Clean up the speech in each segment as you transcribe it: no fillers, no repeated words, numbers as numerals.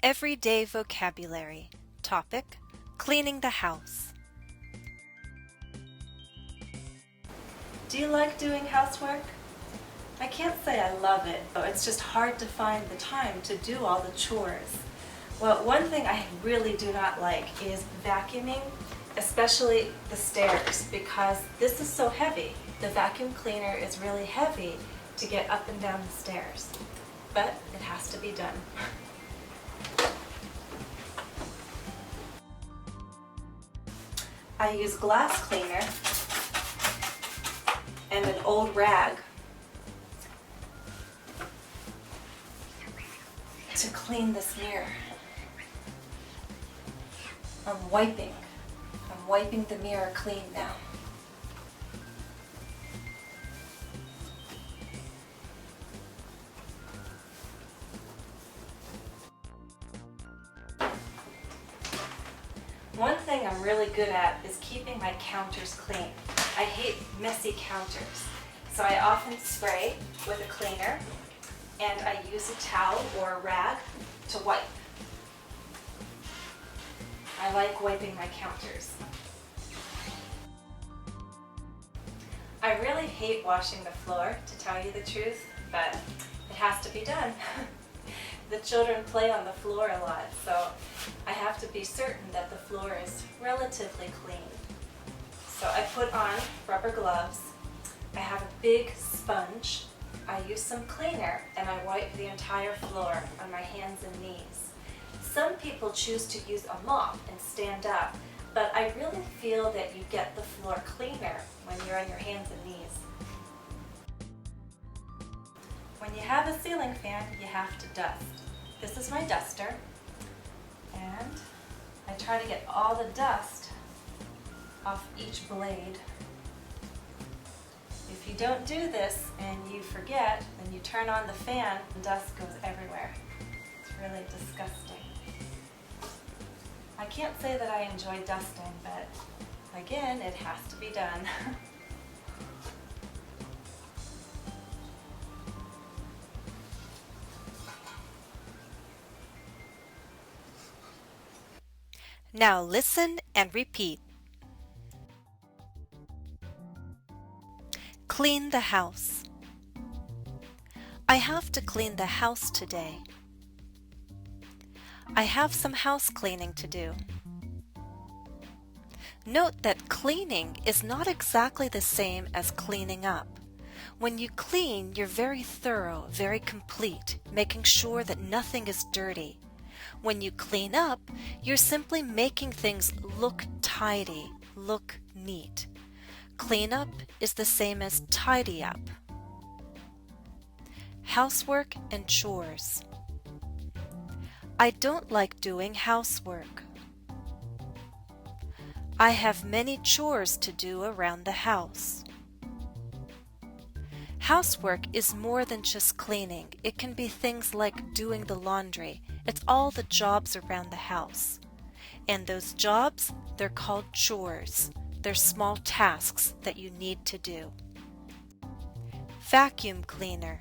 Everyday vocabulary. Topic: cleaning the house. Do you like doing housework? I can't say I love it, but it's just hard to find the time to do all the chores. Well, one thing I really do not like is vacuuming, especially the stairs, because this is so heavy. The vacuum cleaner is really heavy to get up and down the stairs, but it has to be done. I use glass cleaner and an old rag to clean this mirror. I'm wiping the mirror clean now. One thing I'm really good at is keeping my counters clean. I hate messy counters, so I often spray with a cleaner and I use a towel or a rag to wipe. I like wiping my counters. I really hate washing the floor, to tell you the truth, but it has to be done. The children play on the floor a lot, so I have to be certain that the floor is relatively clean. So I put on rubber gloves. I have a big sponge. I use some cleaner and I wipe the entire floor on my hands and knees. Some people choose to use a mop and stand up, but I really feel that you get the floor cleaner when you're on your hands and knees. When you have a ceiling fan, you have to dust. This is my duster, and I try to get all the dust off each blade. If you don't do this and you forget, then you turn on the fan and dust goes everywhere. It's really disgusting. I can't say that I enjoy dusting, but again, it has to be done. Now listen and repeat. Clean the house. I have to clean the house today. I have some house cleaning to do. Note that cleaning is not exactly the same as cleaning up. When you clean, you're very thorough, very complete, making sure that nothing is dirty. When you clean up, you're simply making things look tidy, look neat. Clean up is the same as tidy up. Housework and chores. I don't like doing housework. I have many chores to do around the house. Housework is more than just cleaning. It can be things like doing the laundry. It's all the jobs around the house. And those jobs, they're called chores. They're small tasks that you need to do. Vacuum cleaner.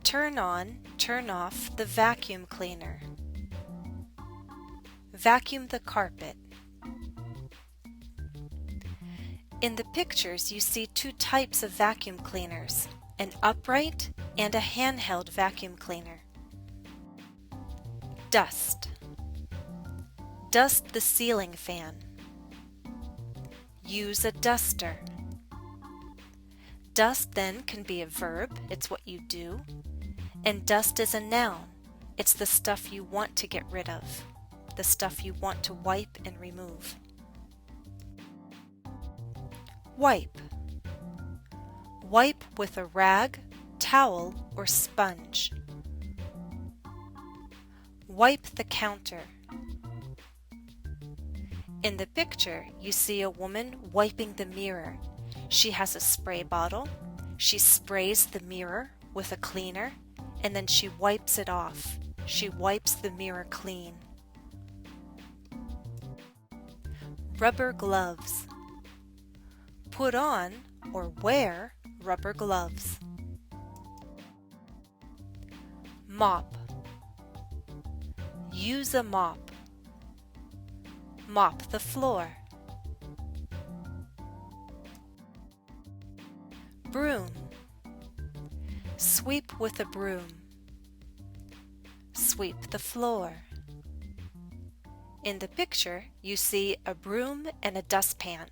Turn on, turn off the vacuum cleaner. Vacuum the carpet. In the pictures, you see two types of vacuum cleaners, an upright and a handheld vacuum cleaner. Dust. Dust the ceiling fan. Use a duster. Dust then can be a verb, it's what you do, and dust is a noun. It's the stuff you want to get rid of, the stuff you want to wipe and remove. Wipe. Wipe with a rag, towel, or sponge. Wipe the counter. In the picture, you see a woman wiping the mirror. She has a spray bottle. She sprays the mirror with a cleaner, and then she wipes it off. She wipes the mirror clean. Rubber gloves. Put on or wear rubber gloves. Mop. Use a mop. Mop the floor. Broom. Sweep with a broom. Sweep the floor. In the picture, you see a broom and a dustpan.